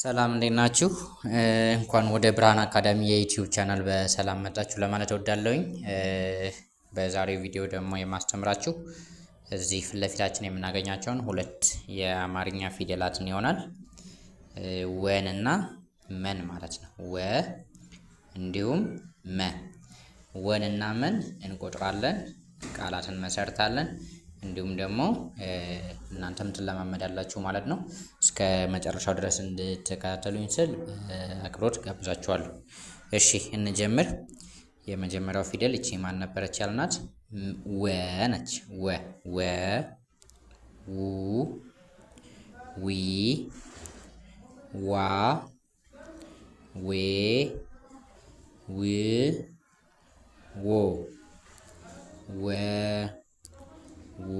ሰላም እንዴት ናችሁ? እንኳን ወደ ብርሃን አካዳሚ የዩቲዩብ ቻናል በሰላም መጣችሁ ለማለት እወዳለሁኝ። በዛሬው ቪዲዮ ደግሞ የማስተምራችሁ እዚህ ፊት ለፊታችን የምናገኛቸውን ሁለት የአማርኛ ፊደላትን ይሆናል። ወን እና መን ማለት ነው። ወ እንዲሁም መ። ወን እና መን እንቆጥራለን፣ ቃላትን መሰርታለን። እንዲሁም ደግሞ እናንተም ትለማመዳላችሁ ማለት ነው። እስከ መጨረሻው ድረስ እንድትከታተሉኝ ስል አክብሮት ጋብዛችኋለሁ። እሺ እንጀምር። የመጀመሪያው ፊደል እቺ ማን ነበረች ያልናት? ወ ነች። ወ ው ዊ ዋ ዌ ው ዎ ወ ው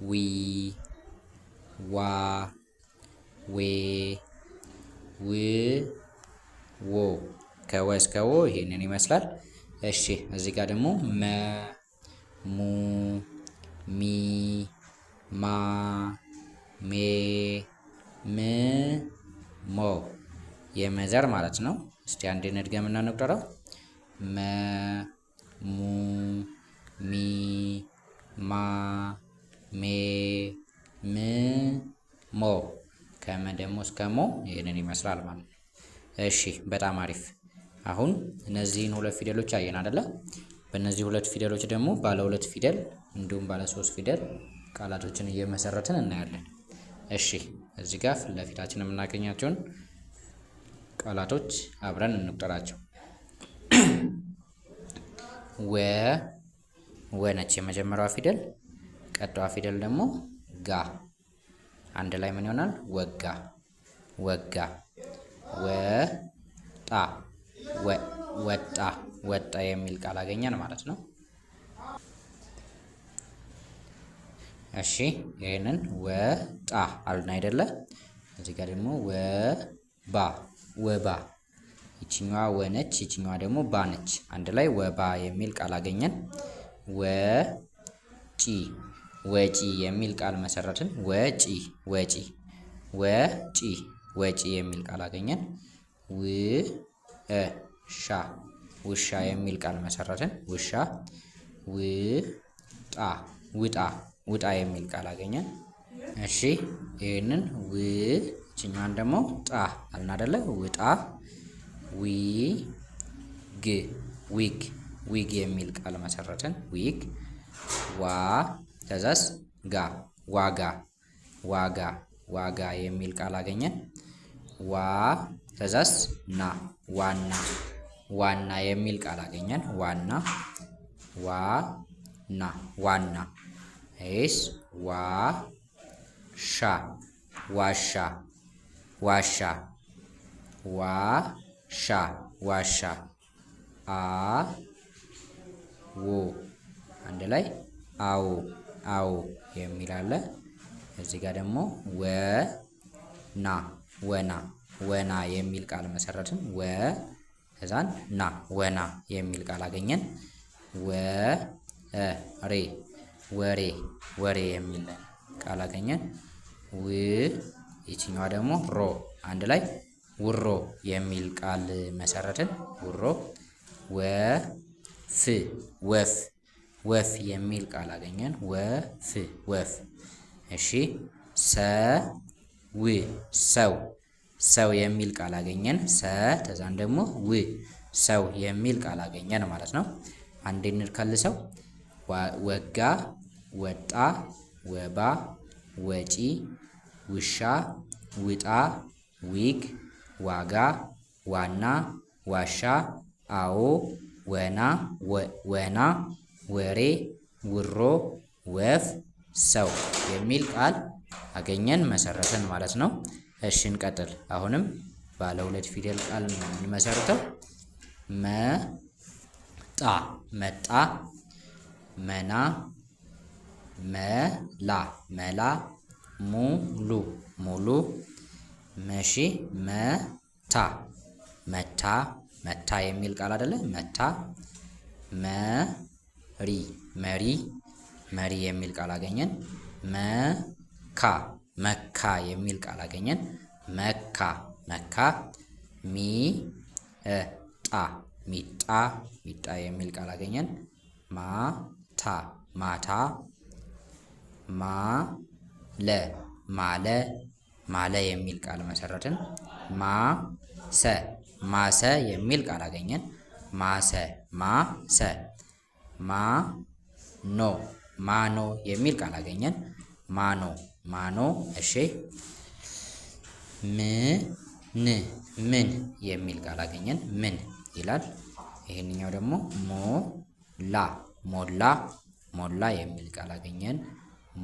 ዊ ዋ ዌ ው ዎ። ከወ እስከ ወ ይሄንን ይመስላል። እሺ እዚህ ጋር ደግሞ መ ሙ ሚ ማ ሜ ም ሞ የመዘር ማለት ነው። እስቲ አንዴ እንድገምና እንቁጠረው። መ ሙ ሚ ማ ሜ ም ሞ። ከመ ደግሞ እስከ ሞ ይሄንን ይመስላል ማለት ነው። እሺ በጣም አሪፍ። አሁን እነዚህን ሁለት ፊደሎች አየን አይደለ? በእነዚህ ሁለት ፊደሎች ደግሞ ባለ ሁለት ፊደል እንዲሁም ባለ ሶስት ፊደል ቃላቶችን እየመሰረትን እናያለን። እሺ እዚህ ጋር ፊት ለፊታችን የምናገኛቸውን ቃላቶች አብረን እንቁጠራቸው። ወ ነች የመጀመሪያዋ ፊደል። ቀጣዋ ፊደል ደግሞ ጋ። አንድ ላይ ምን ይሆናል? ወጋ ወጋ። ወጣ ወጣ ወጣ የሚል ቃል አገኘን ማለት ነው። እሺ ይሄንን ወጣ አልን አይደለ? እዚህ ጋር ደግሞ ወባ ወባ። ይችኛዋ ወ ነች፣ ይችኛዋ ደግሞ ባ ነች። አንድ ላይ ወባ የሚል ቃል አገኘን። ወጪ ወጪ የሚል ቃል መሰረትን። ወጪ ወጪ ወጪ ወጪ የሚል ቃል አገኘን። ውሻ ውሻ የሚል ቃል መሰረትን። ውሻ ውጣ ውጣ ውጣ የሚል ቃል አገኘን። እሺ ይሄንን ይችኛዋን ደግሞ ጣ አልን አይደለ? ውጣ ዊግ ዊግ ዊግ የሚል ቃል መሰረትን። ዊግ ዋ ከዛስ ጋ ዋጋ ዋጋ ዋጋ የሚል ቃል አገኘን። ዋ ከዛስ ና ዋና ዋና የሚል ቃል አገኘን። ዋና ዋና ዋና። ኤስ ዋሻ ዋሻ ዋሻ ዋሻ ዋሻ። አዎ አንድ ላይ አዎ አዎ የሚል አለ። እዚህ ጋር ደግሞ ወና ወና ወና የሚል ቃል መሰረትን። ወ ከዛን ና ወና የሚል ቃል አገኘን። ወሬ ወሬ ወሬ የሚል ቃል አገኘን። ይችኛዋ ደግሞ ሮ አንድ ላይ ውሮ የሚል ቃል መሰረትን። ውሮ ወፍ ወፍ ወፍ የሚል ቃል አገኘን። ወፍ ወፍ። እሺ ሰው ሰው ሰው የሚል ቃል አገኘን። ሰ ተዛን ደግሞ ው ሰው የሚል ቃል አገኘን ማለት ነው። አንዴ እንድከልሰው። ወጋ ወጣ ወባ ወጪ ውሻ ውጣ ዊግ ዋጋ ዋና ዋሻ አዎ ወና ወና ወሬ ውሮ ወፍ ሰው የሚል ቃል አገኘን መሰረትን ማለት ነው። እሺ እንቀጥል። አሁንም ባለ ሁለት ፊደል ቃል ነው የምንመሰርተው። መጣ መጣ መና መላ መላ ሙሉ ሙሉ። መሺ መታ መታ መታ የሚል ቃል አይደለ? መታ መሪ መሪ መሪ የሚል ቃል አገኘን። መካ መካ የሚል ቃል አገኘን። መካ መካ ሚጣ ሚጣ ሚጣ የሚል ቃል አገኘን። ማታ ማታ ማለ ማለ ማለ የሚል ቃል መሰረትን። ማሰ ማሰ የሚል ቃል አገኘን። ማሰ ማሰ ማኖ ማኖ የሚል ቃል አገኘን። ማኖ ማኖ። እሺ ምን የሚል ቃል አገኘን። ምን ይላል። ይሄንኛው ደግሞ ሞላ ሞላ ሞላ የሚል ቃል አገኘን።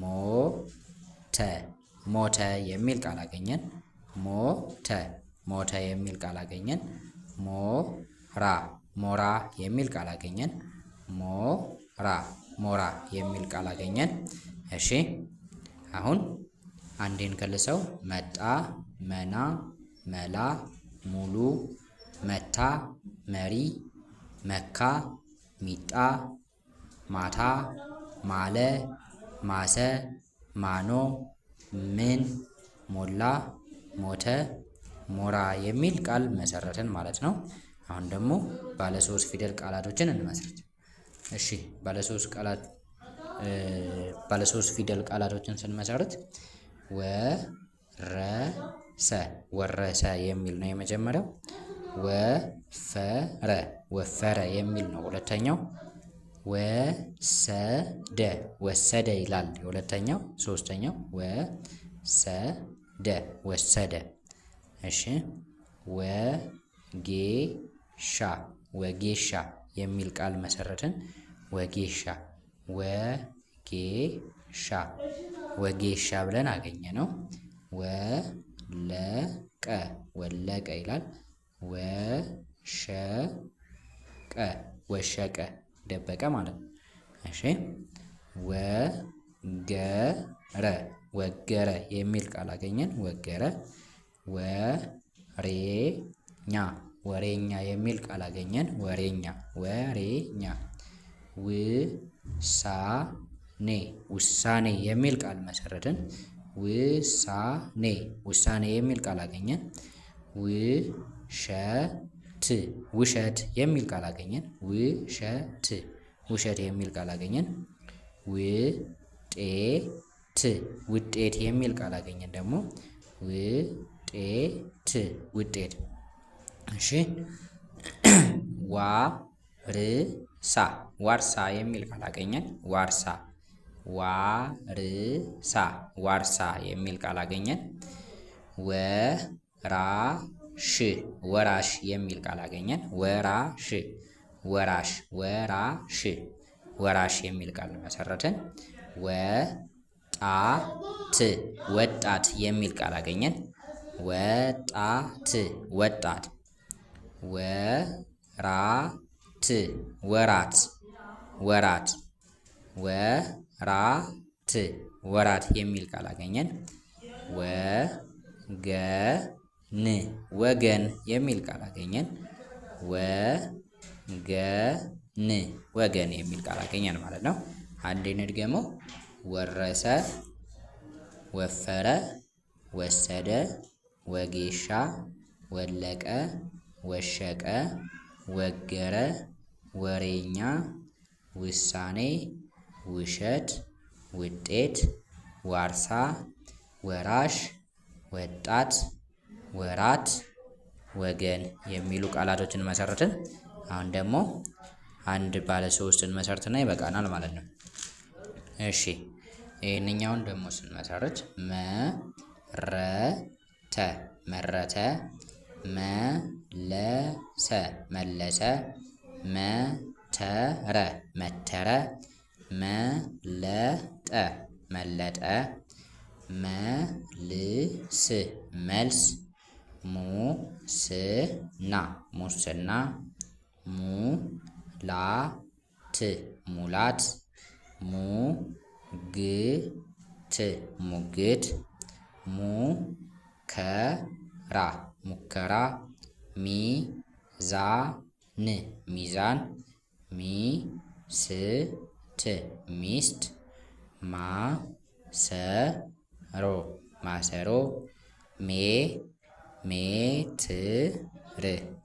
ሞተ ሞተ የሚል ቃል አገኘን። ሞተ ሞተ የሚል ቃል አገኘን። ሞራ ሞራ የሚል ቃል አገኘን። ሞራ ሞራ የሚል ቃል አገኘን። እሺ አሁን አንዴን ከልሰው መጣ መና መላ ሙሉ መታ መሪ መካ ሚጣ ማታ ማለ ማሰ ማኖ ምን ሞላ ሞተ ሞራ የሚል ቃል መሰረትን ማለት ነው። አሁን ደግሞ ባለ 3 ፊደል ቃላቶችን እንመስርት። እሺ ባለ 3 ፊደል ቃላቶችን ስንመሰርት ወረሰ ወረሰ የሚል ነው የመጀመሪያው። ወፈረ ወፈረ የሚል ነው ሁለተኛው። ወሰደ ወሰደ ይላል የሁለተኛው። ሶስተኛው ወሰደ ወሰደ። እሺ ወጌሻ ወጌሻ የሚል ቃል መሰረትን። ወጌሻ ወጌሻ ወጌሻ ብለን አገኘ ነው። ወለቀ ወለቀ ይላል። ወሸቀ ወሸቀ ደበቀ ማለት ነው። እሺ ወገረ ወገረ የሚል ቃል አገኘን። ወገረ ወሬኛ ወሬኛ የሚል ቃል አገኘን። ወሬኛ ወሬኛ ውሳኔ ውሳኔ የሚል ቃል መሰረትን። ውሳኔ ውሳኔ የሚል ቃል አገኘን። ውሸት ውሸት የሚል ቃል አገኘን። ውሸት ውሸት የሚል ቃል አገኘን። ውጤት ውጤት የሚል ቃል አገኘን ደግሞ ውጤት ውጤት። እሺ ዋርሳ ዋርሳ የሚል ቃል አገኘን። ዋርሳ ዋርሳ ዋርሳ የሚል ቃል አገኘን። ወራሽ ወራሽ የሚል ቃል አገኘን። ወራሽ ወራሽ ወራሽ ወራሽ የሚል ቃል መሰረትን። ወጣት ወጣት የሚል ቃል አገኘን። ወጣት ወጣት ወራት ወራት ወራት ወራት ወራት የሚል ቃል አገኘን። ወገን ወገን የሚል ቃል አገኘን። ወገን ወገን የሚል ቃል አገኘን ማለት ነው። አንዴ እንድገመው። ወረሰ ወፈረ ወሰደ ወጌሻ ወለቀ ወሸቀ ወገረ ወሬኛ ውሳኔ ውሸት ውጤት ዋርሳ ወራሽ ወጣት ወራት ወገን የሚሉ ቃላቶችን መሰረትን። አሁን ደግሞ አንድ ባለ 3ን መሰርትና ይበቃናል ማለት ነው። እሺ ይሄንኛውን ደግሞ ስንመሰርት መረተ መረተ መለሰ መለሰ መተረ መተረ መለጠ መለጠ መልስ መልስ ሙስና ሙስና ሙላት ሙላት ሙግት ሙግት ሙከራ ሙከራ ሚዛን ሚዛን ሚስት ሚስት ማሰሮ ማሰሮ ሜዳ ሜትር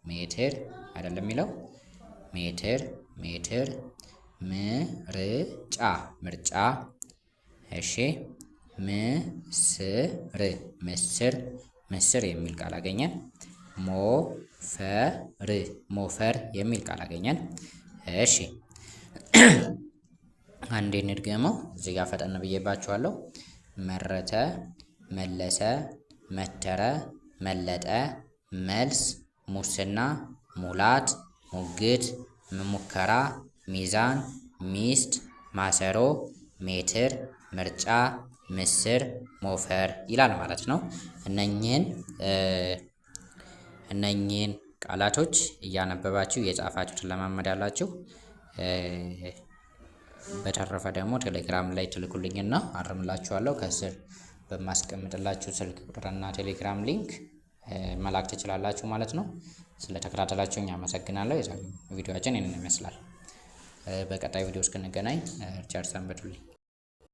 ሜትር አይደለም የሚለው ሜትር ሜትር ምርጫ ምርጫ። እሺ ምስር ምስር ምስር የሚል ቃል አገኘን። ሞፈር ሞፈር የሚል ቃል አገኘን። እሺ አንዴ እንድገመው እዚህ ጋር ፈጠን ብዬባችኋለሁ። መረተ መለሰ መተረ መለጠ መልስ ሙስና ሙላት ሙግት ሙከራ ሚዛን ሚስት ማሰሮ ሜትር ምርጫ ምስር ሞፈር ይላል ማለት ነው። እነኚህን ቃላቶች እያነበባችሁ እየጻፋችሁ ትለማመዳላችሁ። በተረፈ ደግሞ ቴሌግራም ላይ ትልኩልኝና አርምላችኋለሁ። ከስር በማስቀምጥላችሁ ስልክ ቁጥርና ቴሌግራም ሊንክ መላክ ትችላላችሁ ማለት ነው። ስለተከታተላችሁኝ አመሰግናለሁ። የዛሬው ቪዲዮአችን ይህንን ይመስላል። በቀጣይ ቪዲዮ እስክንገናኝ ቸር ሰንብቱልኝ።